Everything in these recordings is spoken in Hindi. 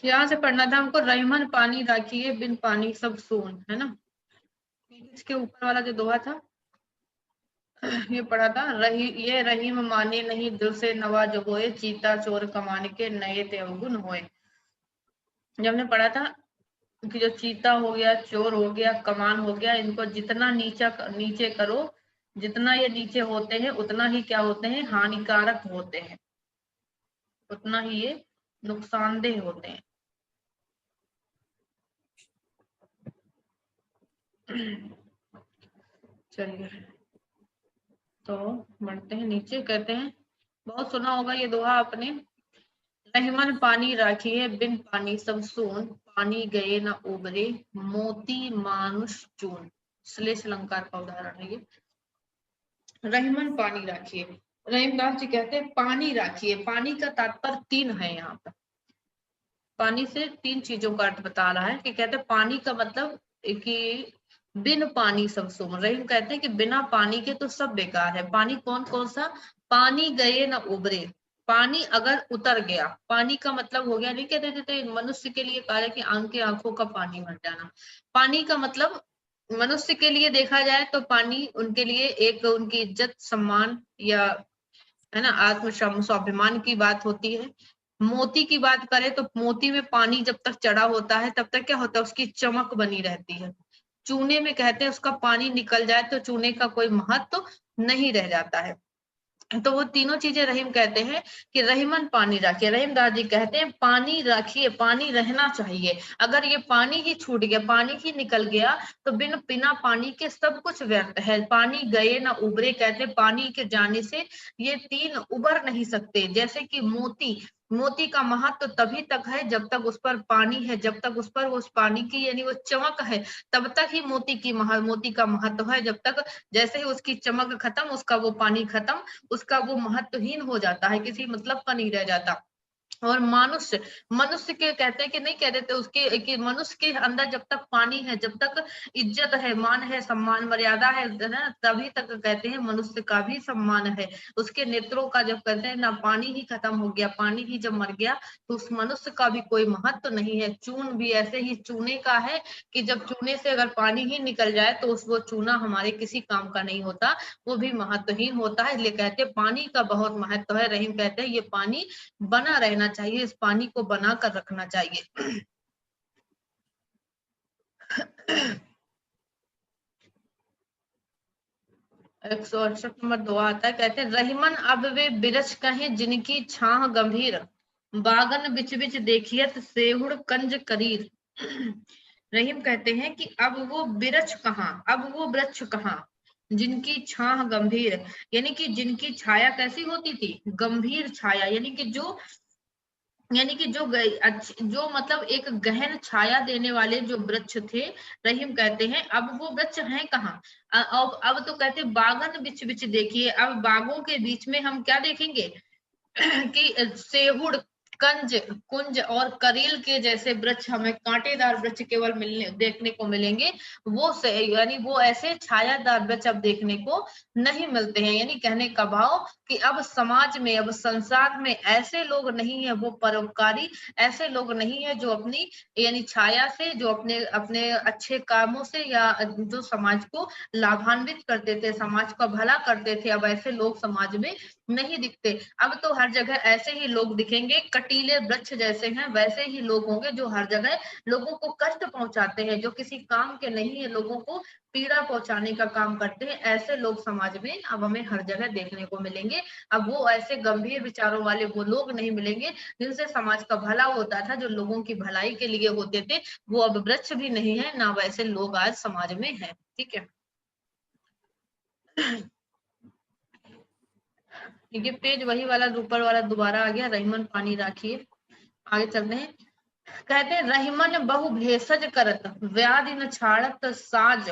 यहाँ से पढ़ना था हमको, रहीमन पानी राखिए बिन पानी सब सून, है ना। इसके ऊपर वाला जो दोहा था ये पढ़ा था, ये रहीम माने नहीं दिल से नवाज होए, चीता चोर कमान के नए ते अवगुण होए। जब हमने पढ़ा था कि जो चीता हो गया, चोर हो गया, कमान हो गया, इनको जितना नीचे करो, जितना ये नीचे होते हैं उतना ही क्या होते हैं, हानिकारक होते हैं, उतना ही ये नुकसानदेह होते हैं। चलिए तो बढ़ते हैं नीचे। कहते हैं, बहुत सुना होगा ये दोहा आपने, रहीमन पानी राखिए बिन पानी सब सून, पानी गए न उबरे मोती मानुष चून। श्लेष अलंकार का उदाहरण है ये। रहीमन पानी राखिए, रहीमदास जी कहते हैं पानी राखिए। पानी का तात्पर्य तीन है यहाँ पर। पानी से तीन चीजों का अर्थ बता रहा है कि कहते हैं पानी का मतलब कि बिन पानी सब सून। रहीम कहते हैं कि बिना पानी के तो सब बेकार है। पानी कौन कौन सा, पानी गए न उबरे, पानी अगर उतर गया, पानी का मतलब हो गया, नहीं कहते थे मनुष्य के लिए कहा है कि आंखों का पानी भर जाना। पानी का मतलब मनुष्य के लिए देखा जाए तो पानी उनके लिए एक उनकी इज्जत सम्मान या है ना आत्म स्वाभिमान की बात होती है। मोती की बात करें तो मोती में पानी जब तक चढ़ा होता है तब तक क्या होता है, उसकी चमक बनी रहती है। चूने में कहते हैं उसका पानी निकल जाए तो चूने का कोई महत्व तो नहीं रह जाता है। तो वो तीनों चीजें रहीम कहते हैं कि रहीमन पानी राखिए। रहीम दादी कहते हैं पानी राखिए, पानी रहना चाहिए। अगर ये पानी ही छूट गया, पानी ही निकल गया तो बिना पानी के सब कुछ व्यर्थ है। पानी गए ना उबरे, कहते पानी के जाने से ये तीन उबर नहीं सकते। जैसे कि मोती का महत्व तो तभी तक है जब तक उस पर पानी है, जब तक उस पर उस पानी की यानी वो चमक है तब तक ही मोती का महत्व है। जब तक जैसे ही उसकी चमक खत्म, उसका वो पानी खत्म, उसका वो महत्वहीन हो जाता है, किसी मतलब का नहीं रह जाता। और मनुष्य के कहते हैं कि नहीं कह देते उसके कि मनुष्य के अंदर जब तक पानी है, जब तक इज्जत है, मान है, सम्मान मर्यादा है ना, तभी तक कहते हैं मनुष्य का भी सम्मान है। उसके नेत्रों का जब कहते हैं ना पानी ही खत्म हो गया, पानी ही जब मर गया तो उस मनुष्य का भी कोई महत्व नहीं है। चून भी ऐसे ही चूने का है कि जब चूने से अगर पानी ही निकल जाए तो वो चूना हमारे किसी काम का नहीं होता, वो भी महत्वहीन होता है। इसलिए कहते हैं पानी का बहुत महत्व है। रहीम कहते हैं ये पानी बना रहना चाहिए, इस पानी को बना कर रखना चाहिए। 168 नंबर दुआ आता है, कहते हैं रहीमन अब वे बिरछ कहें जिनकी छाह गंभीर, बागन बिच बिच देखियत सेहुड़ कंज करीर। रहीम कहते हैं कि अब वो बिरछ कहाँ, अब वो वृक्ष कहाँ, जिनकी छाह गंभीर, यानी कि जिनकी छाया कैसी होती थी, गंभीर छाया, यानी कि जो मतलब एक गहन छाया देने वाले जो वृक्ष थे। रहीम कहते हैं अब वो वृक्ष हैं कहाँ। अब तो कहते हैं बागन बिच बिच देखिए, अब बागों के बीच में हम क्या देखेंगे कि सेहुड़ कंज कुंज और करील के जैसे वृक्ष, हमें कांटेदार वृक्ष केवल मिलने देखने को मिलेंगे। यानी वो ऐसे छायादार वृक्ष अब देखने को नहीं मिलते हैं। यानी कहने का भाव कि अब समाज में, अब संसार में ऐसे लोग नहीं है, वो परोपकारी ऐसे लोग नहीं है जो अपनी यानी छाया से, जो अपने अपने अच्छे कामों से या जो समाज को लाभान्वित करते थे, समाज का भला करते थे, अब ऐसे लोग समाज में नहीं दिखते। अब तो हर जगह ऐसे ही लोग दिखेंगे, कटीले वृक्ष जैसे हैं वैसे ही लोग होंगे जो हर जगह लोगों को कष्ट पहुंचाते हैं, जो किसी काम के नहीं है, लोगों को पीड़ा पहुंचाने का काम करते हैं। ऐसे लोग समाज में अब हमें हर जगह देखने को मिलेंगे। अब वो ऐसे गंभीर विचारों वाले वो लोग नहीं मिलेंगे जिनसे समाज का भला होता था, जो लोगों की भलाई के लिए होते थे। वो अब वृक्ष भी नहीं है, ना वैसे लोग आज समाज में है। ठीक है, ये पेज वही वाला ऊपर वाला दोबारा आ गया, रहीमन पानी राखिए। आगे चलते हैं। कहते हैं रहीमन बहु भेषज करत, व्याधि न छाड़त साज,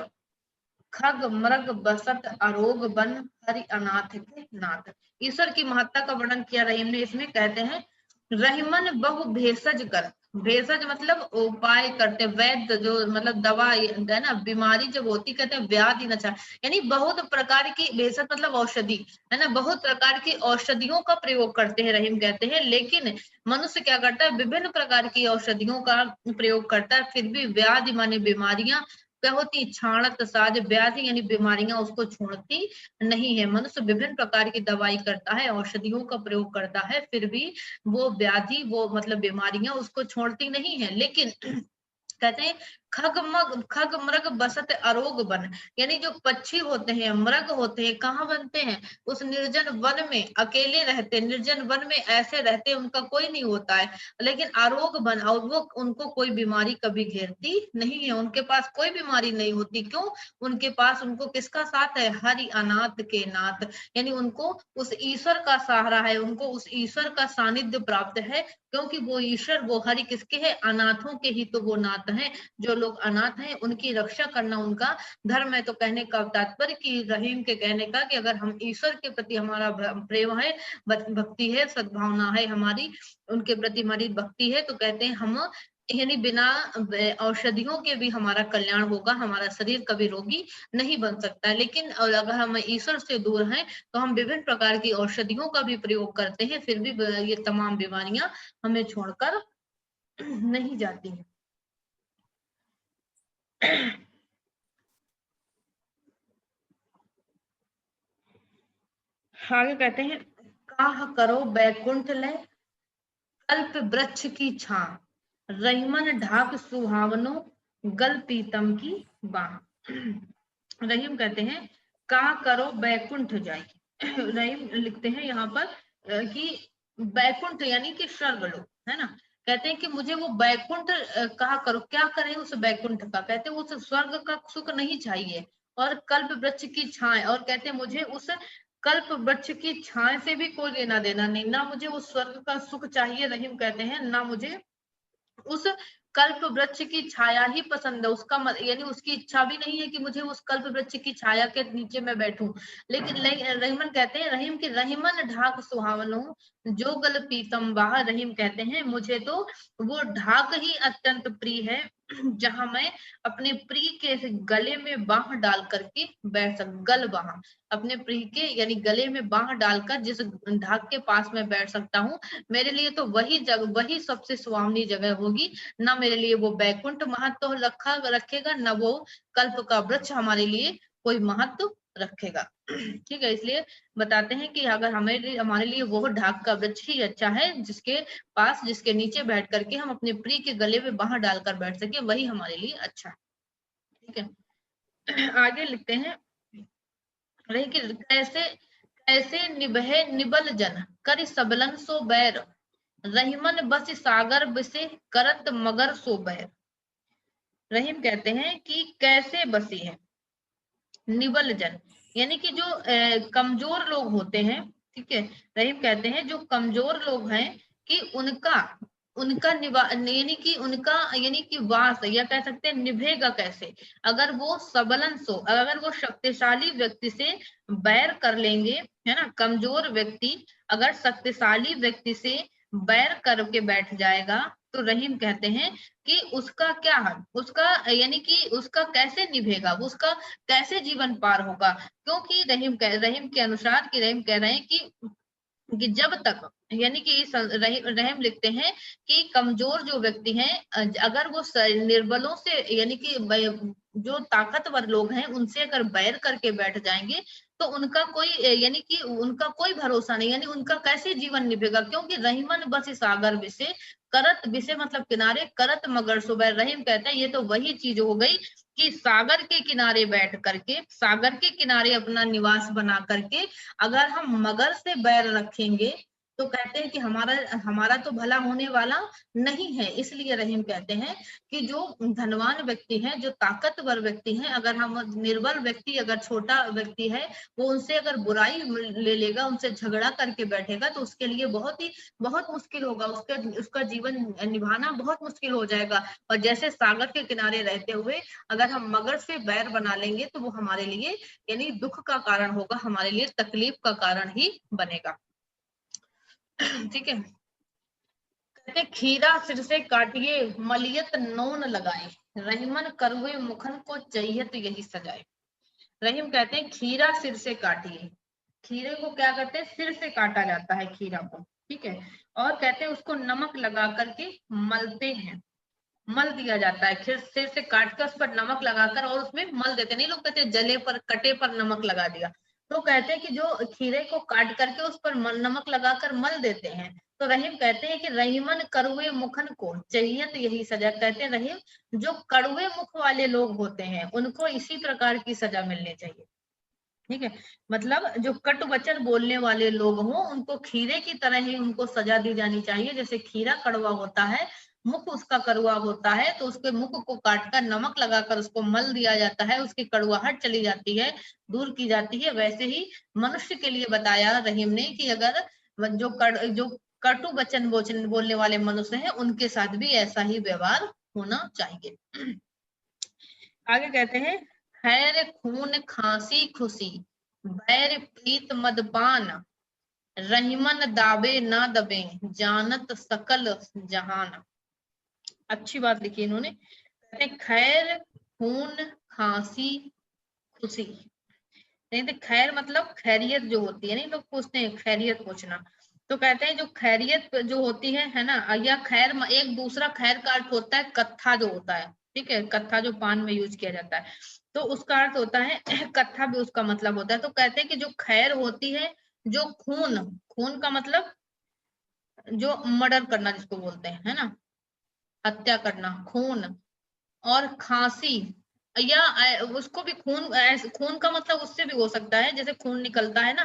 खग मृग बसत अरोग बन, हरि अनाथ के नाथ। ईश्वर की महत्ता का वर्णन किया रहीम ने इसमें। कहते हैं रहीमन बहु भेषज करत, भेषज मतलब उपाय करते, वैद्य जो मतलब दवा है ना, बीमारी जब होती कहते हैं व्याधि नचा, यानी बहुत प्रकार की, भेषज मतलब औषधि है ना, बहुत प्रकार की औषधियों का प्रयोग करते हैं रहीम कहते हैं, लेकिन मनुष्य क्या करता है, विभिन्न प्रकार की औषधियों का प्रयोग करता है, फिर भी व्याधि माने बीमारियां क्या होती, छाणत साज, व्याधि यानी बीमारियां उसको छोड़ती नहीं है। मनुष्य विभिन्न प्रकार की दवाई करता है, औषधियों का प्रयोग करता है, फिर भी वो व्याधि, वो मतलब बीमारियां उसको छोड़ती नहीं है। लेकिन कहते हैं खग मृग बसत अरोग बन, यानी जो पक्षी होते हैं, मृग होते हैं, कहाँ बनते हैं, उस निर्जन वन में अकेले रहते, निर्जन वन में ऐसे रहते, उनका कोई नहीं होता है, लेकिन आरोग बन, और वो उनको कोई बीमारी कभी घेरती नहीं है, उनके पास कोई बीमारी नहीं होती। क्यों? उनके पास, उनको किसका साथ है, हरि अनाथ के नाथ, यानी उनको उस ईश्वर का सहारा है, उनको उस ईश्वर का सानिध्य प्राप्त है, क्योंकि वो ईश्वर, वो हरि किसके है, अनाथों के ही तो वो नाथ हैं। जो लोग अनाथ हैं उनकी रक्षा करना उनका धर्म है। तो कहने का तात्पर्य कि रहीम के कहने का कि अगर हम ईश्वर के प्रति हमारा प्रेम है, भक्ति है, सद्भावना है हमारी, उनके प्रति हमारी भक्ति है, तो कहते हैं हम यानी बिना औषधियों के भी हमारा कल्याण होगा, हमारा शरीर कभी रोगी नहीं बन सकता। लेकिन अगर हम ईश्वर से दूर हैं तो हम विभिन्न प्रकार की औषधियों का भी प्रयोग करते हैं, फिर भी ये तमाम बीमारियां हमें छोड़कर नहीं जाती है। आगे कहते हैं, काह करो बैकुंठ लय, कल्प वृक्ष की छां, रहीमन ढाक सुहावनो, गल पीतम की बाह। रहीम कहते हैं, काह करो बैकुंठ जाए। रहीम लिखते हैं यहाँ पर कि बैकुंठ यानी कि स्वर्गलोक है ना, कहते हैं कि मुझे वो बैकुंठ कहा करो, क्या करें उस बैकुंठ का, कहते हैं उस स्वर्ग का सुख नहीं चाहिए, और कल्प वृक्ष की छाए, और कहते हैं मुझे उस कल्प वृक्ष की छाए से भी कोई लेना देना नहीं, ना मुझे उस स्वर्ग का सुख चाहिए, रहीम कहते हैं, ना मुझे उस कल्प वृक्ष की छाया ही पसंद है, उसका यानी उसकी इच्छा भी नहीं है कि मुझे उस कल्प वृक्ष की छाया के नीचे मैं बैठूं। लेकिन रहीमन कहते हैं, रहीम की रहीमन ढाक सुहावनो, जो गल पीतम बाह, रहीम कहते हैं मुझे तो वो ढाक ही अत्यंत प्रिय है, जहां मैं अपने प्रिय के गले में बाह डाल करके बैठ सक, गल बाह, अपने प्रिय के यानी गले में बाह डालकर जिस ढाक के पास में बैठ सकता हूँ, मेरे लिए तो वही जगह, वही सबसे सुहावनी जगह होगी। ना मेरे लिए वो बैकुंठ महत्व रखेगा, ना वो कल्प का वृक्ष हमारे लिए कोई महत्व रखेगा। ठीक है, इसलिए बताते हैं कि अगर हमारे लिए वो ढाक का वृक्ष ही अच्छा है, जिसके पास, जिसके नीचे बैठ करके हम अपने प्रिय के गले में बाहर डालकर बैठ सके, वही हमारे लिए अच्छा है। ठीक है, आगे लिखते हैं, कैसे कैसे निभे निबल जन, कर सबलन सो बैर, रहीमन बस सागर बिसे, करत मगर सो बैर। रहीम कहते हैं कि कैसे बसी है निबल जन, यानी कि जो कमजोर लोग होते हैं, ठीक है, रहीम कहते हैं जो कमजोर लोग हैं कि उनका उनका निवा यानी कि उनका यानी कि वास, या कह सकते हैं निभेगा कैसे, अगर वो सबलन सो, अगर वो शक्तिशाली व्यक्ति से बैर कर लेंगे, है ना, कमजोर व्यक्ति अगर शक्तिशाली व्यक्ति से बैर करके बैठ जाएगा, तो रहीम कहते हैं कि उसका क्या है, उसका यानी कि उसका कैसे निभेगा, उसका कैसे जीवन पार होगा। क्योंकि रहीम के अनुसार, कि रहीम कह रहे हैं कि जब तक, यानी कि इस रहीम लिखते हैं कि कमजोर जो व्यक्ति हैं, अगर वो निर्बलों से, यानी कि जो ताकतवर लोग हैं उनसे अगर बैर करके बैठ जाएंगे, तो उनका कोई यानी कि उनका कोई भरोसा नहीं, यानी उनका कैसे जीवन निभेगा। क्योंकि रहीमन बस सागर विषे, करत विषे मतलब किनारे, करत मगर सुबह, रहीम कहते हैं ये तो वही चीज हो गई कि सागर के किनारे बैठ करके, सागर के किनारे अपना निवास बना करके अगर हम मगर से बैर रखेंगे, तो कहते हैं कि हमारा हमारा तो भला होने वाला नहीं है। इसलिए रहीम कहते हैं कि जो धनवान व्यक्ति है, जो ताकतवर व्यक्ति है, अगर हम निर्बल व्यक्ति, अगर छोटा व्यक्ति है, वो उनसे अगर बुराई ले लेगा, उनसे झगड़ा करके बैठेगा, तो उसके लिए बहुत मुश्किल होगा, उसका जीवन निभाना बहुत मुश्किल हो जाएगा। और जैसे सागर के किनारे रहते हुए अगर हम मगर से बैर बना लेंगे, तो वो हमारे लिए यानी दुख का कारण होगा, हमारे लिए तकलीफ का कारण ही बनेगा। ठीक है, कहते खीरा सिर से काटिए मलियत नौन लगाए, रहीमन करुए मुखन को चाहियत यही सजाए। रहीम कहते हैं खीरा सिर से काटिए, खीरे को क्या करते हैं, सिर से काटा जाता है खीरा को, ठीक है। और कहते हैं उसको नमक लगा करके मलते हैं, मल दिया जाता है, फिर सिर से काट कर उस पर नमक लगाकर और उसमें मल देते हैं। नहीं, लोग कहते हैं जले पर कटे पर नमक लगा दिया, तो कहते हैं कि जो खीरे को काट करके उस पर नमक लगाकर मल देते हैं। तो रहीम कहते हैं कि रहीमन कड़वे मुखन को चाहियत यही सजा। कहते हैं रहीम जो कड़वे मुख वाले लोग होते हैं उनको इसी प्रकार की सजा मिलनी चाहिए, ठीक है। मतलब जो कटु वचन बोलने वाले लोग हों उनको खीरे की तरह ही उनको सजा दी जानी चाहिए। जैसे खीरा कड़वा होता है, मुख उसका कड़वा होता है, तो उसके मुख को काटकर नमक लगाकर उसको मल दिया जाता है, उसकी कड़वाहट चली जाती है, दूर की जाती है। वैसे ही मनुष्य के लिए बताया रहीम ने कि अगर जो कटु वचन बोलने वाले मनुष्य हैं उनके साथ भी ऐसा ही व्यवहार होना चाहिए। आगे कहते हैं खैर खून खांसी खुशी बैर प्रीत मदपान, रहीमन दाबे ना दबे जानत सकल जहान। अच्छी बात लिखी इन्होंने। कहते हैं खैर खून खांसी खुशी, नहीं तो खैर मतलब खैरियत जो होती है, नहीं लोग पूछते हैं खैरियत पूछना, तो कहते हैं जो खैरियत जो होती है ना, या खैर एक दूसरा खैर का अर्थ होता है कत्था जो होता है, ठीक है, कत्था जो पान में यूज किया जाता है, तो उसका अर्थ होता है कत्था भी उसका मतलब होता है। तो कहते हैं कि जो खैर होती है, जो खून, खून का मतलब जो मर्डर करना जिसको बोलते हैं, है ना, हत्या करना, खून। और खांसी, या उसको भी खून, खून का मतलब उससे भी हो सकता है जैसे खून निकलता है ना,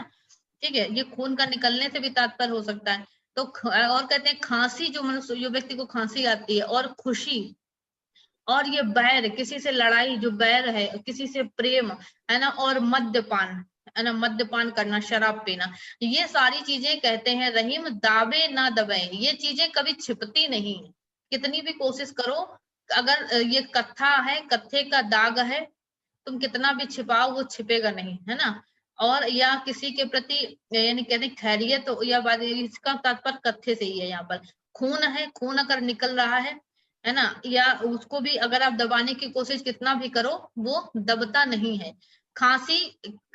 ठीक है, ये खून का निकलने से भी तात्पर्य हो सकता है। तो और कहते हैं खांसी, जो मनुष्य जो व्यक्ति को खांसी आती है, और खुशी, और ये बैर किसी से लड़ाई, जो बैर है किसी से प्रेम, है ना, और मद्यपान, है ना, मद्यपान करना, शराब पीना, ये सारी चीजें कहते हैं रहीम दाबे ना दबे, ये चीजें कभी छिपती नहीं, कितनी भी कोशिश करो, अगर ये कत्था है, कत्थे का दाग है, तुम कितना भी छिपाओ वो छिपेगा नहीं, है ना। और या किसी के प्रति यानी कहते खैरियत, तो या बात इसका तात्पर्य कत्थे से ही है। यहाँ पर खून है, खून अगर निकल रहा है ना, या उसको भी अगर आप दबाने की कोशिश कितना भी करो वो दबता नहीं है। खांसी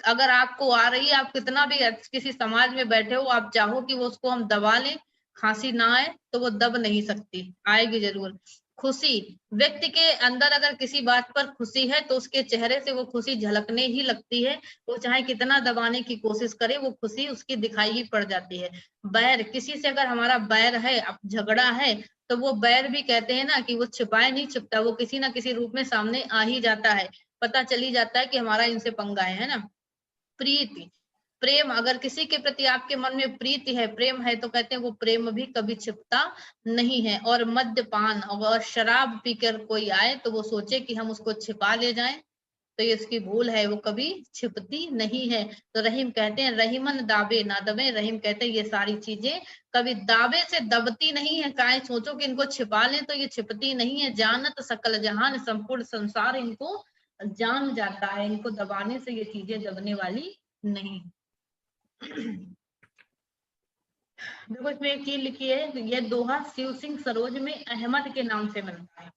अगर आपको आ रही है, आप कितना भी किसी समाज में बैठे हो, आप चाहो कि वो उसको हम दबा लें, खांसी ना आए, तो वो दब नहीं सकती, आएगी जरूर। खुशी, व्यक्ति के अंदर अगर किसी बात पर खुशी है तो उसके चेहरे से वो खुशी झलकने ही लगती है, वो चाहे कितना दबाने की कोशिश करे, वो खुशी उसकी दिखाई ही पड़ जाती है। बैर, किसी से अगर हमारा बैर है, अब झगड़ा है, तो वो बैर भी कहते हैं ना कि वो छिपाए नहीं छिपता, वो किसी ना किसी रूप में सामने आ ही जाता है, पता चली जाता है कि हमारा इनसे पंगा है ना। प्रीति, प्रेम, अगर किसी के प्रति आपके मन में प्रीति है, प्रेम है, तो कहते हैं वो प्रेम भी कभी छिपता नहीं है। और मद्यपान, अगर शराब पीकर कोई आए तो वो सोचे कि हम उसको छिपा ले जाएं, तो ये उसकी भूल है, वो कभी छिपती नहीं है। तो रहीम कहते हैं रहीमन दाबे ना दबे, रहीम कहते हैं ये सारी चीजें कभी दावे से दबती नहीं है, काहे सोचो कि इनको छिपा लें तो ये छिपती नहीं है। जानत सकल जहान, संपूर्ण संसार इनको जान जाता है, इनको दबाने से ये चीजें दबने वाली नहीं। देखो इसमें एक चीज लिखी है, यह दोहा शिव सिंह सरोज में अहमद के नाम से मिलता है।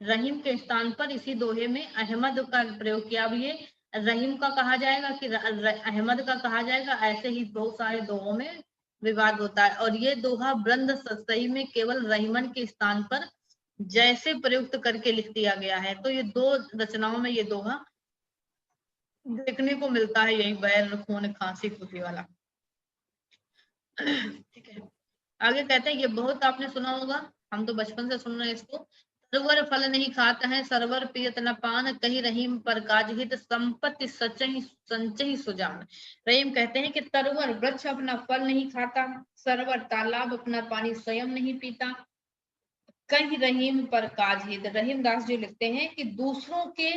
रहीम के स्थान पर इसी दोहे में अहमद का प्रयोग किया। अब ये रहीम का कहा जाएगा कि अहमद का कहा जाएगा, ऐसे ही बहुत सारे दोहों में विवाद होता है। और ये दोहा ब्रंद सही में केवल रहीमन के स्थान पर जैसे प्रयुक्त करके लिख दिया गया है। तो ये दो रचनाओं में ये दोहा देखने को मिलता है, यही बैर खून खांसी खुशी वाला। ठीक है, आगे कहते हैं, ये बहुत आपने सुना होगा, हम तो बचपन से सुन रहे हैं इसको। सरवर फल नहीं खाता है, सरवर पियत न पान, कहीं रहीम पर काज हित, संपत्ति सचहि संचहि सुजान। रहीम कहते हैं कि तरवर वृक्ष अपना फल नहीं खाता, सरवर तालाब अपना पानी स्वयं नहीं पीता, कहीं रहीम पर काज हित। रहीम दास जी लिखते हैं कि दूसरों के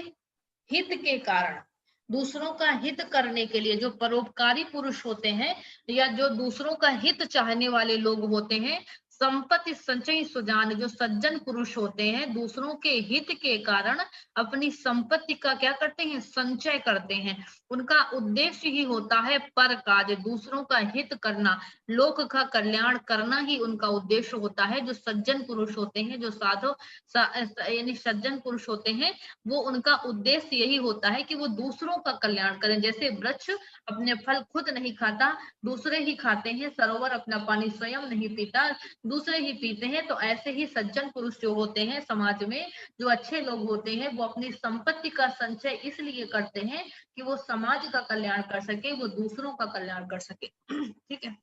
हित के कारण, दूसरों का हित करने के लिए, जो परोपकारी पुरुष होते हैं या जो दूसरों का हित चाहने वाले लोग होते हैं, संपत्ति संचय सुजान, जो सज्जन पुरुष होते हैं दूसरों के हित के कारण अपनी संपत्ति का क्या करते हैं, संचय करते हैं। उनका उद्देश्य ही होता है पर कार्य, दूसरों का हित करना, लोक का कल्याण करना ही उनका उद्देश्य होता है। जो सज्जन पुरुष होते हैं, जो साधु यानी सज्जन पुरुष होते हैं, वो उनका उद्देश्य यही होता है कि वो दूसरों का कल्याण करें। जैसे वृक्ष अपने फल खुद नहीं खाता, दूसरे ही खाते हैं, सरोवर अपना पानी स्वयं नहीं पीता, दूसरे ही पीते हैं। तो ऐसे ही सज्जन पुरुष जो होते हैं समाज में, जो अच्छे लोग होते हैं, वो अपनी संपत्ति का संचय इसलिए करते हैं कि वो समाज का कल्याण कर सके, वो दूसरों का कल्याण कर सके। ठीक है।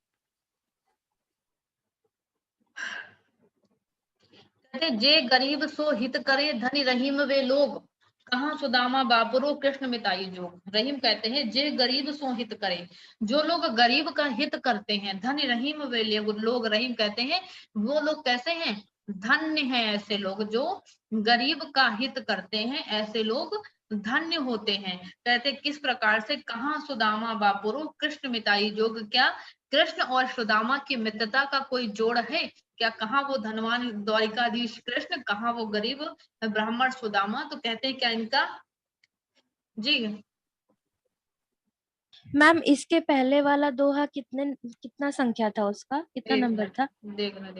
कहते जे गरीब सो हित करे, धनी रहीम वे लोग, कहाँ सुदामा बापुरो कृष्ण मिताई जोग। रहीम कहते हैं जे गरीब सो हित करे, जो लोग गरीब का हित करते हैं, धनी रहीम वे लोग, रहीम कहते हैं वो लोग कैसे हैं, धन्य हैं ऐसे लोग जो गरीब का हित करते हैं, ऐसे लोग धन्य होते हैं। कहते किस प्रकार से, कहाँ सुदामा बापुरो कृष्ण मिताई जोग, क्या कृष्ण और सुदामा की मित्रता का कोई जोड़ है क्या, कहाँ वो धनवान द्वारिकाधीश कृष्ण, कहाँ वो गरीब ब्राह्मण सुदामा। तो कहते हैं क्या इनका, जी मैम इसके पहले वाला दोहा कितना संख्या था उसका, कितना नंबर था? देखना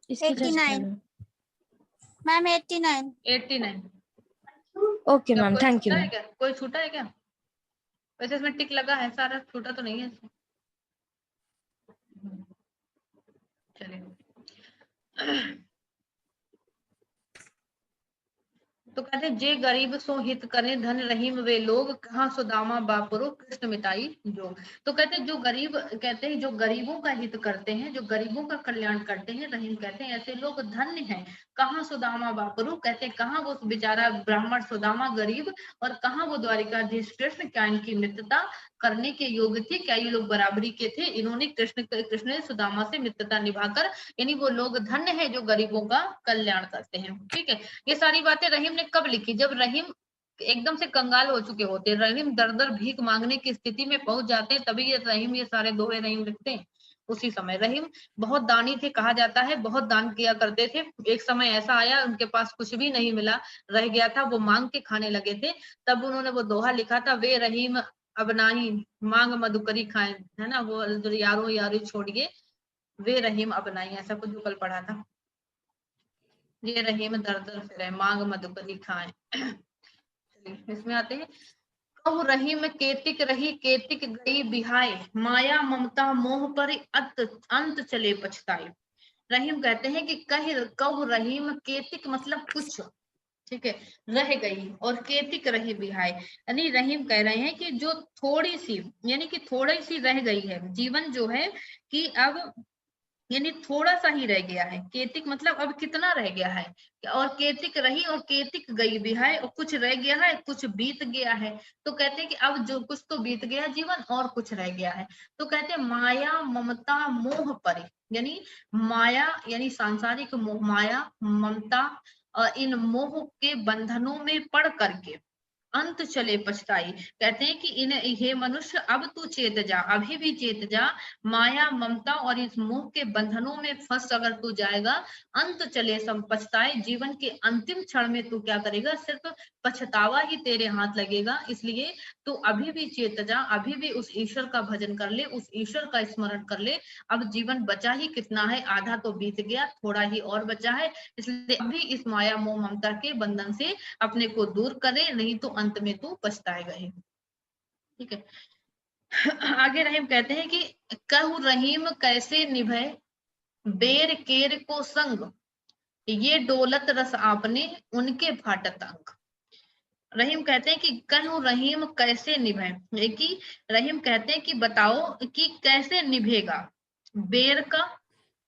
इसके just 89 ma'am, 89। 89। Okay ma'am, thank you ma'am. कोई छूटा है क्या? वैसे इसमें टिक लगा है, सारा छूटा तो नहीं है। चलिए तो कहते जे गरीब सो हित करे, धन रहीम वे लोग, कहाँ सुदामा बापुरो कृष्ण मिताई जोग। तो कहते जो गरीब, कहते हैं जो गरीबों का हित करते हैं, जो गरीबों का कल्याण करते हैं, रहीम कहते हैं ऐसे लोग धन्य हैं। कहाँ सुदामा बापुरो, कहते हैं कहाँ वो बेचारा ब्राह्मण सुदामा गरीब, और कहाँ वो द्वारिकाधीश कृष्ण, क्या इनकी मित्रता करने के योग्य थे, क्या ये लोग बराबरी के थे, इन्होंने कृष्ण ने सुदामा से मित्रता निभाकर, यानी वो लोग धन्य है जो गरीबों का कल्याण करते हैं। ठीक है। ये सारी बातें रहीम ने कब लिखी, जब रहीम एकदम से कंगाल हो चुके होते, रहीम दर दर भीख मांगने की स्थिति में पहुंच जाते हैं, तभी ये रहीम ये सारे दोहे रहीम लिखते हैं। उसी समय रहीम बहुत दानी थे, कहा जाता है बहुत दान किया करते थे। एक समय ऐसा आया उनके पास कुछ भी नहीं मिला, रह गया था, वो मांग के खाने लगे थे, तब उन्होंने वो दोहा लिखा था, वे रहीम अब नाही मांग मधुकरी खाए, है ना, वो यारो यारी छोड़िए, वे रहीम अब नहीं, ऐसा कुछ कल पढ़ा था। ये रहीम दर दर फिरे, मांग मधुकरी खाए। इसमें आते हैं, कहु रहीम केतिक रही, केतिक गई बिहाय, माया ममता मोह पर अंत चले पछताए। रहीम कहते हैं कि कहु रहीम, केतिक मतलब कुछ, ठीक है, रह गई, और केतिक रही बिहाय, यानी रहीम कह रहे हैं कि जो थोड़ी सी, यानी कि थोड़ी सी रह गई है, जीवन जो है कि अब यानी थोड़ा सा ही रह गया है। केतिक मतलब अब कितना रह गया है, और केतिक रही और केतिक गई भी है, और कुछ रह गया है, कुछ बीत गया है। तो कहते हैं कि अब जो कुछ तो बीत गया जीवन, और कुछ रह गया है। तो कहते हैं माया ममता मोह परे, यानी माया यानी सांसारिक मोह, माया ममता और इन मोह के बंधनों में पड़ करके अंत चले पछताई। कहते हैं कि इन हे मनुष्य अब तू चेत जा, अभी भी चेत जा, माया ममता और इस मोह के बंधनों में फंस अगर तू जाएगा, अंत चले सब पछताए, जीवन के अंतिम क्षण में तू क्या करेगा, सिर्फ पछतावा ही तेरे हाथ लगेगा। इसलिए तू अभी भी चेत जा, अभी भी उस ईश्वर का भजन कर ले, उस ईश्वर का स्मरण कर ले। अब जीवन बचा ही कितना है, आधा तो बीत गया, थोड़ा ही और बचा है, इसलिए अभी इस माया मोह ममता के बंधन से अपने को दूर करे, नहीं तो अंत में तू पछताएगा ही। ठीक है। आगे रहीम कहते हैं कि कहु रहीम कैसे निभे, बेर केर को संग, ये डोलत रस आपने उनके फाटत अंग। रहीम कहते हैं कि कहु रहीम कैसे निभे, कि रहीम कहते हैं कि बताओ कि कैसे निभेगा बेर का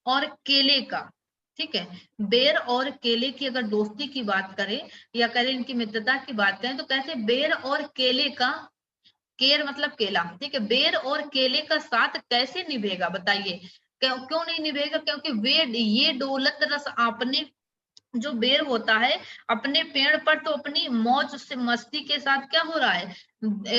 और केले का। ठीक है, बेर और केले की अगर दोस्ती की बात करें या करें इनकी मित्रता की बात करें, तो कैसे बेर और केले का, केर मतलब केला, ठीक है, बेर और केले का साथ कैसे निभेगा बताइए। क्यों नहीं निभेगा, क्योंकि वे ये डोलत रस आपने जो बेर होता है अपने पेड़ पर तो अपनी मौज से मस्ती के साथ क्या हो रहा है,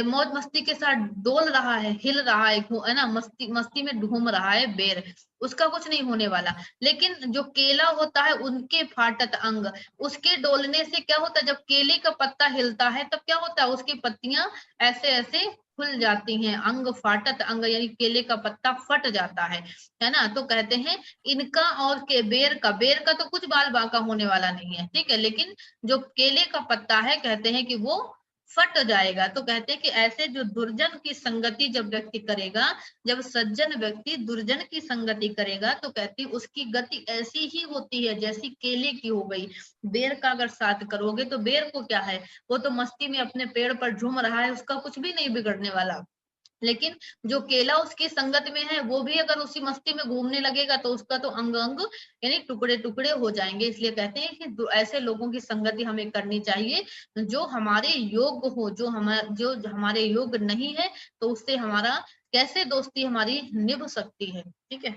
मौज मस्ती के साथ डोल रहा है, हिल रहा है ना, मस्ती मस्ती में घूम रहा है बेर, उसका कुछ नहीं होने वाला। लेकिन जो केला होता है उनके फाटत अंग, उसके डोलने से क्या होता है, जब केले का पत्ता हिलता है तब क्या होता है, उसकी पत्तियां ऐसे ऐसे खुल जाती हैं, अंग फाटत अंग यानी केले का पत्ता फट जाता है ना। तो कहते हैं इनका और के बेर का तो कुछ बाल बांका होने वाला नहीं है, ठीक है, लेकिन जो केले का पत्ता है कहते हैं कि वो फट जाएगा। तो कहते हैं कि ऐसे जो दुर्जन की संगति जब व्यक्ति करेगा, जब सज्जन व्यक्ति दुर्जन की संगति करेगा तो कहती उसकी गति ऐसी ही होती है जैसी केले की हो गई। बेर का अगर साथ करोगे तो बेर को क्या है, वो तो मस्ती में अपने पेड़ पर झूम रहा है, उसका कुछ भी नहीं बिगड़ने वाला। लेकिन जो केला उसकी संगत में है वो भी अगर उसी मस्ती में घूमने लगेगा तो उसका तो अंग अंग यानी टुकड़े टुकड़े हो जाएंगे। इसलिए कहते हैं कि ऐसे लोगों की संगति हमें करनी चाहिए जो हमारे योग्य हो, जो हमारे योग्य नहीं है तो उससे हमारा कैसे दोस्ती हमारी निभ सकती है, ठीक है।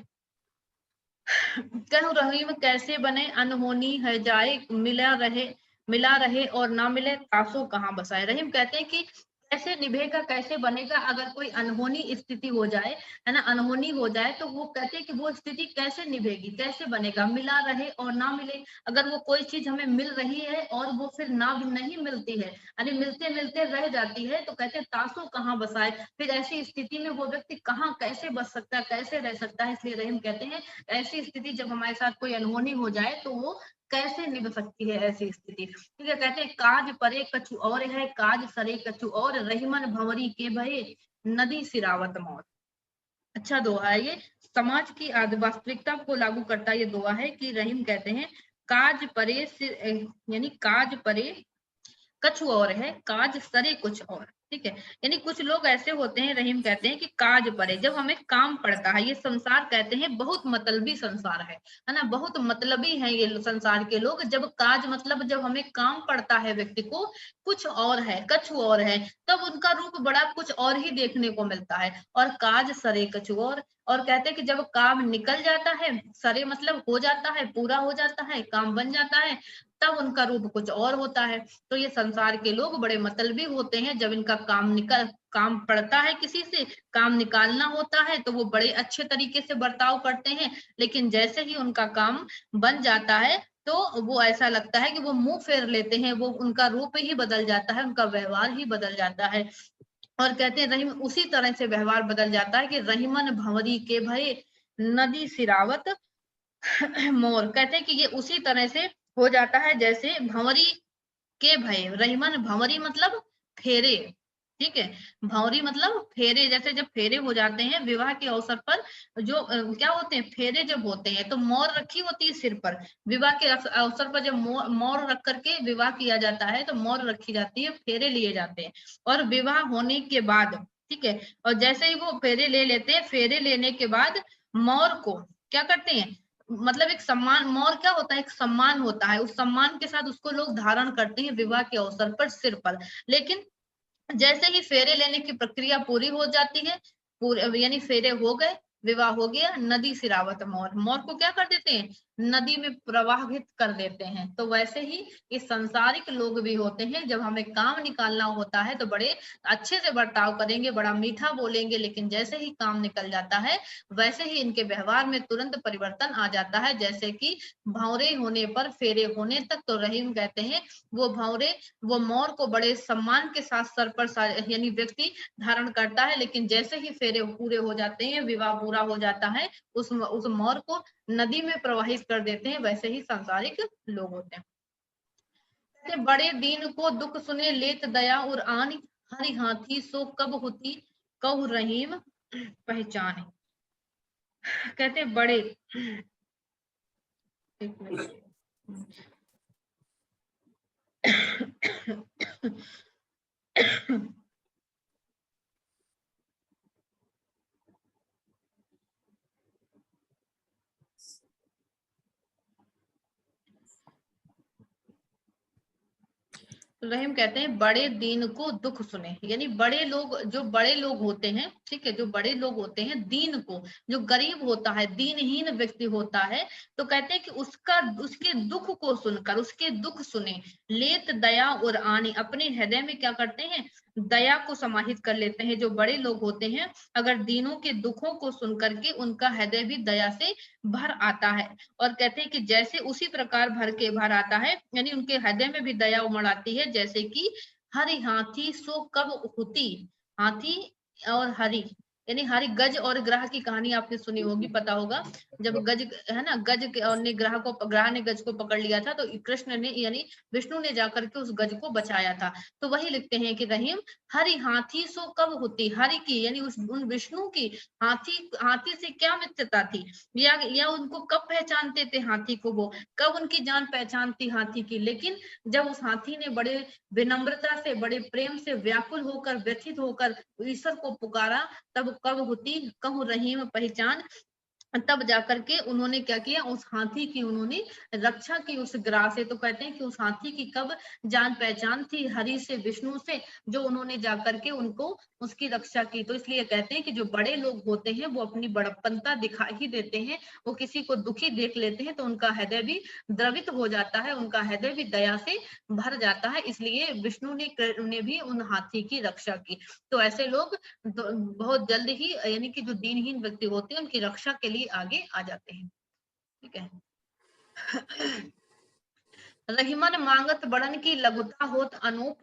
कह रही में कैसे बने अनहोनी है जाए, मिला रहे और ना मिले तासो कहाँ बसाए। रहीम कहते हैं कि कैसे निभेगा, कैसे बनेगा अगर कोई अनहोनी स्थिति हो जाए, है ना, अनहोनी हो जाए तो वो कहते हैं कि वो स्थिति कैसे निभेगी, कैसे बनेगा। मिला रहे और ना मिले, अगर वो कोई चीज हमें मिल रही है और वो फिर ना नहीं मिलती है, यानी मिलते मिलते रह जाती है, तो कहते हैं तासो कहाँ बसाए, फिर ऐसी स्थिति में वो व्यक्ति कहाँ कैसे बच सकता है, कैसे रह सकता है। इसलिए रहीम कहते हैं ऐसी स्थिति जब हमारे साथ कोई अनहोनी हो जाए तो वो कैसे निभ सकती है ऐसी स्थिति, ठीक है। कहते हैं काज परे कछु और है, काज सरे कछु और, रहीमन भंवरी के भये नदी सिरावत मौत। अच्छा दोहा है ये, समाज की वास्तविकता को लागू करता ये दोहा है कि रहीम कहते हैं काज परे यानी काज परे कछु और है, काज सरे कुछ और, ठीक है। यानी कुछ लोग ऐसे होते हैं, रहीम कहते हैं कि काज पड़े, जब हमें काम पड़ता है, ये संसार कहते हैं बहुत मतलबी संसार है ना, बहुत मतलबी है ये संसार के लोग। जब काज मतलब जब हमें काम पड़ता है व्यक्ति को, कुछ और है, कछु और है, तब उनका रूप बड़ा कुछ और ही देखने को मिलता है। और काज सरे कछु और कहते हैं कि जब काम निकल जाता है, सरे मतलब हो जाता है, पूरा हो जाता है, काम बन जाता है, तब उनका रूप कुछ और होता है। तो ये संसार के लोग बड़े मतलबी होते हैं, जब इनका काम पड़ता है, किसी से काम निकालना होता है तो वो बड़े अच्छे तरीके से बर्ताव करते हैं, लेकिन जैसे ही उनका काम बन जाता है तो वो ऐसा लगता है कि वो मुंह फेर लेते हैं, वो उनका रूप ही बदल जाता है, उनका व्यवहार ही बदल जाता है। और कहते हैं रहीम उसी तरह से व्यवहार बदल जाता है कि रहीमन भंवरी के भय नदी सिरावत मोर। कहते हैं कि ये उसी तरह से हो जाता है जैसे भंवरी के भय, रहीमन भंवरी मतलब फेरे, ठीक है, भंवरी मतलब फेरे, जैसे जब फेरे हो जाते हैं विवाह के अवसर पर, जो क्या होते हैं फेरे जब होते हैं तो मोर रखी होती है सिर पर, विवाह के अवसर पर जब मोर रख करके विवाह किया जाता है तो मोर रखी जाती है, फेरे लिए जाते हैं। और विवाह होने के बाद, ठीक है, और जैसे ही वो फेरे ले लेते हैं, फेरे लेने के बाद मोर को क्या करते हैं, मतलब एक सम्मान, मोर क्या होता है, एक सम्मान होता है, उस सम्मान के साथ उसको लोग धारण करते हैं विवाह के अवसर पर सिर पर। लेकिन जैसे ही फेरे लेने की प्रक्रिया पूरी हो जाती है, पूरे यानी फेरे हो गए, विवाह हो गया, नदी सिरावत मोर, मोर को क्या कर देते हैं, नदी में प्रवाहित कर देते हैं। तो वैसे ही ये संसारिक लोग भी होते हैं, जब हमें काम निकालना होता है तो बड़े अच्छे से बर्ताव करेंगे, बड़ा मीठा बोलेंगे, लेकिन जैसे ही काम निकल जाता है वैसे ही इनके व्यवहार में तुरंत परिवर्तन आ जाता है, जैसे कि भंवरे होने पर फेरे होने तक। तो रहीम कहते हैं वो भंवरे, वो मोर को बड़े सम्मान के साथ सर पर यानी व्यक्ति धारण करता है, लेकिन जैसे ही फेरे पूरे हो जाते हैं, विवाह पूरा हो जाता है, उस मोर को नदी में प्रवाहित कर देते हैं। वैसे ही सांसारिक लोग होते हैं। बड़े दीन को दुख सुने लेत दया और आन, हरि हाथी सो कब होती कहु रहीम पहचान। कहते बड़े, एक मिनट तो रहीम कहते हैं बड़े दीन को दुख सुने, यानी बड़े लोग, जो बड़े लोग होते हैं, ठीक है, जो बड़े लोग होते हैं, दीन को, जो गरीब होता है, दीनहीन व्यक्ति होता है, तो कहते हैं कि उसके दुख को सुनकर, उसके दुख सुने, लेत दया और आनी, अपने हृदय में क्या करते हैं, दया को समाहित कर लेते हैं। जो बड़े लोग होते हैं, अगर दीनों के दुखों को सुन करके उनका हृदय भी दया से भर आता है। और कहते हैं कि जैसे उसी प्रकार भर आता है, यानी उनके हृदय में भी दया उमड़ आती है, जैसे कि हरि हाथी सो कब होती, हाथी और हरि, यानी हरि, गज और ग्रह की कहानी आपने सुनी होगी, पता होगा, जब गज है ना, गज के और ने ग्रह ने गज को पकड़ लिया था, तो कृष्ण ने यानी विष्णु ने जाकर के उस गज को बचाया था। तो वही लिखते हैं कि रहीम, हरि हाथी सो कब होती, हरि की यानी उन विष्णु की हाथी से क्या मित्रता थी, या उनको कब पहचानते थे हाथी को, वो कब उनकी जान पहचान थी हाथी की। लेकिन जब उस हाथी ने बड़े विनम्रता से, बड़े प्रेम से, व्याकुल होकर, व्यथित होकर ईश्वर को पुकारा, तब कब होती कहूँ रहीम पहचान, तब जाकर के उन्होंने क्या किया, उस हाथी की उन्होंने रक्षा की उस ग्राह से। तो कहते हैं कि उस हाथी की कब जान पहचान थी, हरि से, विष्णु से, जो उन्होंने जाकर के उनको उसकी रक्षा की। तो इसलिए कहते हैं कि जो बड़े लोग होते हैं वो अपनी बड़प्पनता दिखा ही देते हैं, वो किसी को दुखी देख लेते हैं तो उनका हृदय भी द्रवित हो जाता है, उनका हृदय भी दया से भर जाता है, इसलिए विष्णु ने भी उन हाथी की रक्षा की। तो ऐसे लोग बहुत जल्द ही, यानी कि जो दीनहीन व्यक्ति होते हैं उनकी रक्षा के लिए आगे आ जाते हैं, ठीक है। रहीमन मांगत बड़न की लघुता होत अनूप,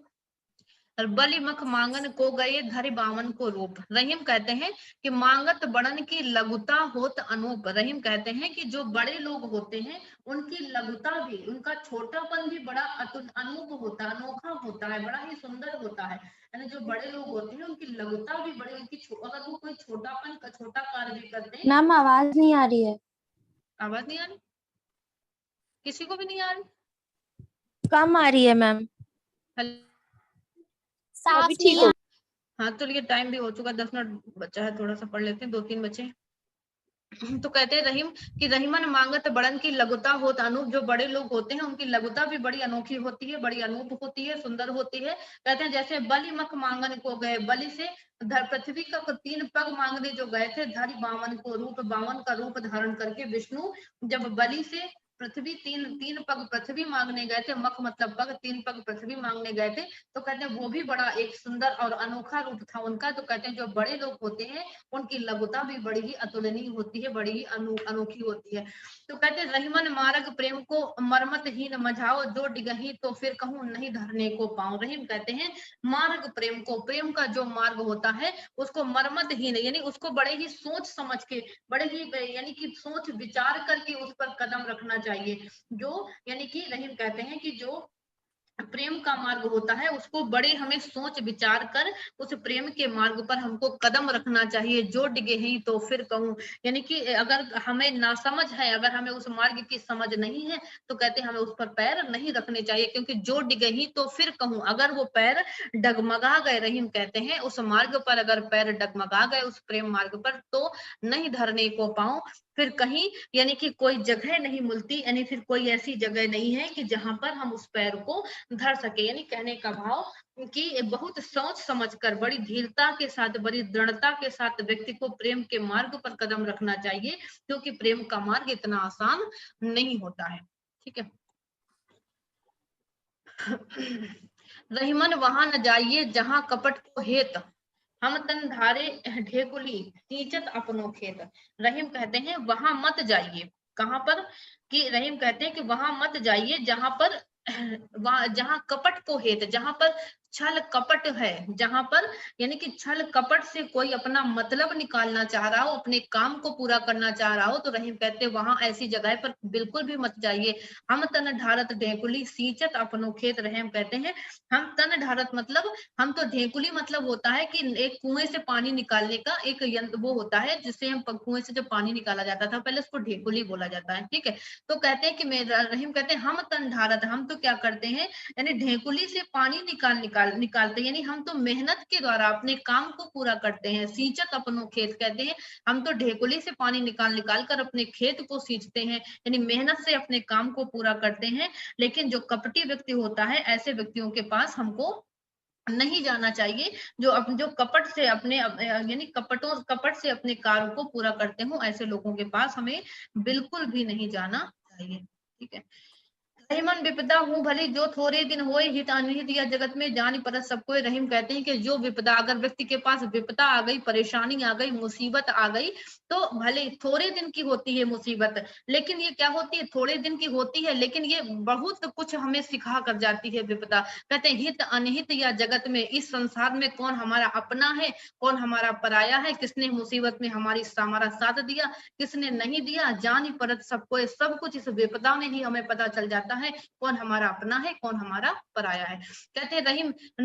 बलि मख मांगन को गए धरि बावन को रूप। रहीम कहते हैं कि मांगत बड़न की लघुता होत अनूप, रहीम कहते हैं कि जो बड़े लोग होते हैं उनकी लघुता भी, उनका छोटापन भी बड़ा अनूप होता है, अनोखा होता है, बड़ा ही सुंदर होता है। यानी जो बड़े लोग होते हैं उनकी लघुता भी बड़ी, उनकी अगर वो कोई छोटा कार्य भी करते हैं। मैम आवाज नहीं आ रही है। आवाज नहीं आ रही, किसी को भी नहीं आ रही, कम आ रही है मैम। साफ अभी ठीक नहीं हो। हाँ तो ये टाइम भी हो चुका, 10 मिनट बचा है, थोड़ा सा पढ़ लेते हैं, 2-3 बचे। तो कहते हैं रहीम कि रहीमन मांगत बड़न की लघुता होत अनूप, जो बड़े लोग होते हैं उनकी लघुता भी बड़ी अनोखी होती है, बड़ी अनूप होती है, सुंदर होती है। कहते हैं जैसे बलि मख मांगन को गए, बलि से पृथ्वी का 3 पग मांगने जो गए थे, धरि बावन को रूप, बावन का रूप धारण करके विष्णु जब बलि से पृथ्वी 3 पग पृथ्वी मांगने गए थे, मख मतलब पग, 3 पग पृथ्वी मांगने गए थे, तो कहते हैं वो भी बड़ा एक सुंदर और अनोखा रूप था उनका। तो कहते हैं जो बड़े लोग होते हैं उनकी लघुता भी बड़ी ही अतुलनीय होती है, बड़ी ही अनोखी होती है। तो कहते हैं रहीमन मार्ग प्रेम को मर्मतहीन मझाओ, जो डिगही तो फिर कहूं नहीं धरने को पाऊं। रहीम कहते हैं मार्ग प्रेम को, प्रेम का जो मार्ग होता है उसको मर्मतहीन, यानी उसको बड़े ही सोच समझ के, बड़े ही यानी कि सोच विचार करके उस पर कदम रखना चाहिए। जो यानी कि रहीम कहते हैं कि जो प्रेम का मार्ग होता है उसको बड़े हमें सोच विचार कर उस प्रेम के मार्ग पर हमको कदम रखना चाहिए। जो डिगे ही तो फिर कहूं, यानी कि अगर हमें नासमझ है, अगर हमें उस मार्ग की समझ नहीं है, तो कहते हैं हमें उस पर पैर नहीं रखने चाहिए, क्योंकि जो डिगे ही तो फिर कहूं, अगर वो पैर डगमगा गए, रहीम कहते हैं उस मार्ग पर अगर पैर डगमगा गए उस प्रेम मार्ग पर, तो नहीं धरने को पाऊं फिर कहीं, यानी कि कोई जगह नहीं मिलती, यानी फिर कोई ऐसी जगह नहीं है कि जहां पर हम उस पैर को धर सके। यानी कहने का भाव कि बहुत सोच समझकर, बड़ी धीरता के साथ, बड़ी दृढ़ता के साथ व्यक्ति को प्रेम के मार्ग पर कदम रखना चाहिए, क्योंकि प्रेम का मार्ग इतना आसान नहीं होता है, ठीक है। रहीमन वहां न जाइए जहां कपट को हेत, हम तन धारे ढेकुली सींचत अपनो खेत। रहीम कहते हैं वहां मत जाइए, कहां पर, कि रहीम कहते हैं कि वहां मत जाइए जहां पर वहां जहां कपट को हेत, जहां पर छल कपट है, जहां पर यानी कि छल कपट से कोई अपना मतलब निकालना चाह रहा हो, अपने काम को पूरा करना चाह रहा हो, तो रहीम कहते हैं वहां ऐसी जगह पर बिल्कुल भी मत जाइए। हम तन ढारत ढेकुली सींचत अपनो खेत, रहीम कहते हैं हम तन ढारत मतलब, हम तो ढेकुली मतलब होता है कि एक कुएं से पानी निकालने का एक यंत्र वो होता है, जिससे हम कुएं से जब पानी निकाला जाता था पहले, उसको ढेकुली बोला जाता है, ठीक है। तो कहते हैं कि रहीम कहते हैं हम तन ढारत, हम तो क्या करते हैं, यानी ढेकुली से पानी निकाल निकालते हैं, यानी हम तो मेहनत के द्वारा अपने काम को पूरा करते हैं। सींचत अपनो खेत कहते हैं, हम तो ढेकुली से पानी निकाल निकाल कर अपने खेत को सींचते हैं, यानी मेहनत से अपने काम को पूरा करते हैं। लेकिन जो कपटी व्यक्ति होता है, ऐसे व्यक्तियों के पास हमको नहीं जाना चाहिए, जो कपट से अपने यानी कपट से अपने कार्य को पूरा करते हो, ऐसे लोगों के पास हमें बिल्कुल भी नहीं जाना चाहिए। ठीक है। रहीमन विपदा हूँ भली जो थोड़े दिन होए, हित अनहित या जगत में जान परत सबको। रहीम कहते हैं कि जो विपदा, अगर व्यक्ति के पास विपदा आ गई, परेशानी आ गई, मुसीबत आ गई, तो भले थोड़े दिन की होती है मुसीबत, लेकिन ये क्या होती है, थोड़े दिन की होती है, लेकिन ये बहुत कुछ हमें सिखा कर जाती है विपदा। कहते हैं हित अनहित या जगत में, इस संसार में कौन हमारा अपना है, कौन हमारा पराया है, किसने मुसीबत में हमारा साथ दिया, किसने नहीं दिया, जान परत सबको। सब कुछ इस विपदा में ही हमें पता चल जाता है कौन हमारा अपना है, कौन हमारा पराया है। कहते हैं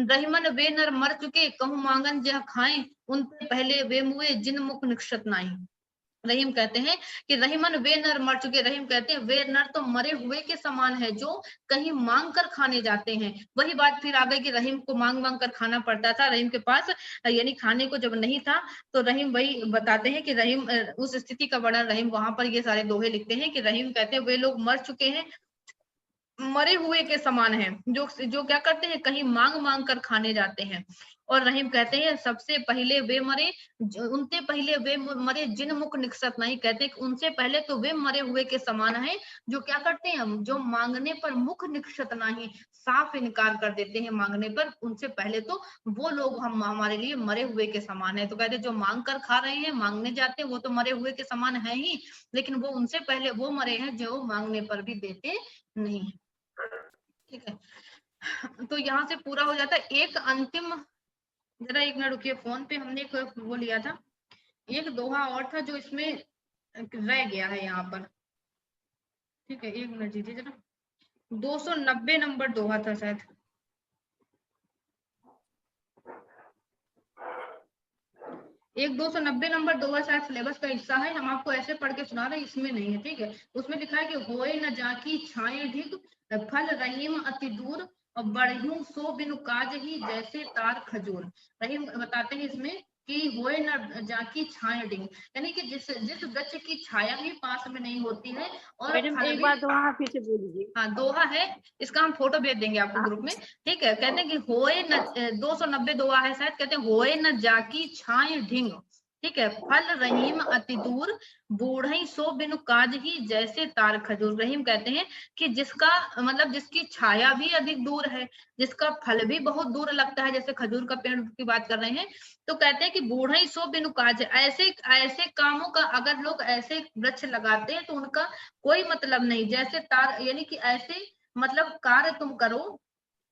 रहीमन वे नर मर चुके, कहूँ मांगन जह खाएं, उनसे पहले वे मुए जिन मुख निक्षत नाई। रहीम कहते हैं कि रहीमन वे नर मर चुके, रहीम कहते हैं वे नर तो मरे हुए के समान है जो कहीं मांग कर खाने जाते हैं। वही बात फिर आ गई कि रहीम को मांग मांग कर खाना पड़ता था। रहीम के पास यानी खाने को जब नहीं था, तो रहीम वही बताते हैं कि रहीम उस स्थिति का वर्णन रहीम वहां पर ये सारे दोहे लिखते हैं कि रहीम कहते हैं वे लोग मर चुके हैं, मरे हुए के समान है, जो क्या करते हैं, कहीं मांग मांग कर खाने जाते हैं। और रहीम कहते हैं सबसे पहले वे मरे, उनसे पहले वे मरे जिन मुख निक्षत नहीं। कहते हैं कि उनसे पहले तो वे मरे हुए के समान है, जो क्या करते हैं, जो मांगने पर मुख निक्षत नहीं, साफ इनकार कर देते हैं मांगने पर। उनसे पहले तो वो लोग हमारे लिए मरे हुए के समान है। तो कहते हैं जो मांग कर खा रहे हैं, मांगने जाते हैं, वो तो मरे हुए के समान है ही, लेकिन वो उनसे पहले वो मरे हैं जो मांगने पर भी देते नहीं है। ठीक है। तो यहाँ से पूरा हो जाता है। एक अंतिम, जरा एक मिनट रुकिए, फोन पे हमने एक वो लिया था, एक दोहा और था जो इसमें रह गया है यहाँ पर। ठीक है, एक मिनट दीजिए जरा। 290 नंबर दोहा था शायद। एक 290 नंबर दोहा शायद सिलेबस का हिस्सा है, हम आपको ऐसे पढ़ के सुना रहे हैं, इसमें नहीं है। ठीक है। उसमें लिखा है कि होए न जाकी छाए ढिग, फल रहीम अति दूर, और बढ़ियों सो बिनु काज ही जैसे तार खजूर। रहीम बताते हैं इसमें कि होए न जाकी छाए ढिग, यानी कि जिस वृक्ष की छाया भी पास में नहीं होती है, और मैडम एक बार दोहा फिर से बोल दीजिए। हाँ, दोहा है, इसका हम फोटो भेज देंगे आपको ग्रुप में। ठीक है। कहते हैं कि होए न 290 दोहा है शायद। कहते हैं होए न जाकी छाए ढिंग, ठीक है, फल रहीम अति दूर, बूढ़ई सो बिनु काज ही जैसे तार खजूर। रहीम कहते हैं कि जिसका मतलब जिसकी छाया भी अधिक दूर है, जिसका फल भी बहुत दूर लगता है, जैसे खजूर का पेड़ की बात कर रहे हैं, तो कहते हैं कि बूढ़ई सो बिनु काज, ऐसे ऐसे कामों का अगर लोग ऐसे वृक्ष लगाते हैं तो उनका कोई मतलब नहीं, जैसे तार, यानी कि ऐसे मतलब कार्य तुम करो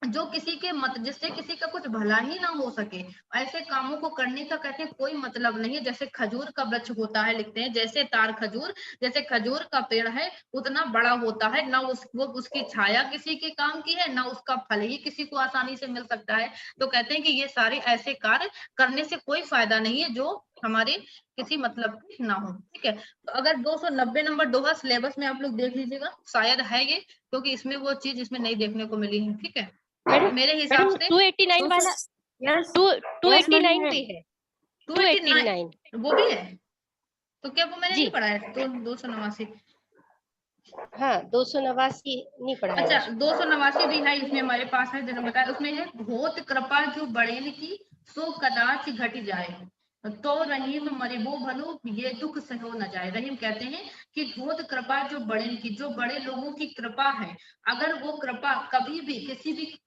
जो किसी के जिससे किसी का कुछ भला ही ना हो सके, ऐसे कामों को करने का कहते हैं कोई मतलब नहीं है। जैसे खजूर का वृक्ष होता है, लिखते हैं जैसे तार खजूर, जैसे खजूर का पेड़ है उतना बड़ा होता है, ना वो उसकी छाया किसी के काम की है, ना उसका फल ही किसी को आसानी से मिल सकता है। तो कहते हैं कि ये सारे ऐसे कार्य करने से कोई फायदा नहीं है जो हमारे किसी मतलब के ना हो। ठीक है। तो अगर 290 नंबर दोहा सिलेबस में आप लोग देख लीजिएगा, शायद है ये, क्योंकि इसमें वो चीज इसमें नहीं देखने को मिली है। ठीक है। मेरे हिसाब से 289 वाला, यस 289 पे है, 289 वो भी है। तो क्या वो मैंने जी। नहीं पढ़ा है? तो 289, हाँ 289 नहीं पढ़ा है। अच्छा 289 भी है इसमें हमारे पास है, जन्म बताया उसमें है, होत कृपा जो बड़ेन की सो कदाच घट जाए, तो रहीम मरिबो भलो ये दुख सहो न जाए। रहीम कहते हैं कि होत कृपा जो बड़ेन की, जो बड़े लोगों की कृपा है, अगर वो कृपा कभी भी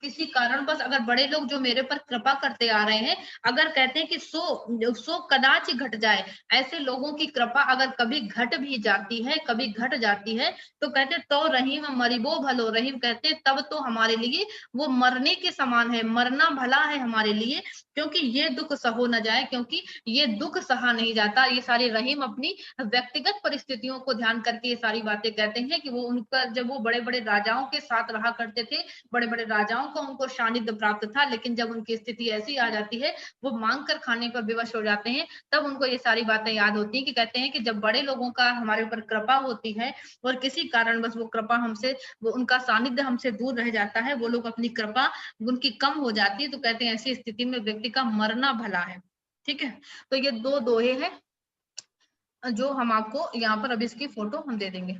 किसी कारणवश, अगर बड़े लोग जो मेरे पर कृपा करते आ रहे हैं, अगर कहते हैं कि सो कदाच घट जाए, ऐसे लोगों की कृपा अगर कभी घट भी जाती है, कभी घट जाती है, तो कहते तो रहीम मरिबो भलो, रहीम कहते तब तो हमारे लिए वो मरने के समान है, मरना भला है हमारे लिए, क्योंकि ये दुख सहो न जाए, क्योंकि ये दुख सहा नहीं जाता। ये सारे रहीम अपनी व्यक्तिगत परिस्थितियों को ध्यान करके ये सारी बातें कहते हैं कि वो उनका जब वो बड़े बड़े राजाओं के साथ रहा करते थे, बड़े बड़े राजाओं को उनको सानिध्य प्राप्त था, लेकिन जब उनकी स्थिति ऐसी आ जाती है, वो मांग कर खाने पर विवश हो जाते हैं, तब उनको ये सारी बातें याद होती हैं कि कहते हैं कि जब बड़े लोगों का हमारे ऊपर कृपा होती है और किसी कारण बस वो कृपा हमसे, वो उनका सानिध्य हमसे दूर रह जाता है, वो लोग अपनी कृपा उनकी कम हो जाती है, तो कहते हैं ऐसी स्थिति में व्यक्ति का मरना भला है। ठीक है, तो ये दो दोहे हैं जो हम आपको यहाँ पर अब इसकी फोटो हम दे देंगे।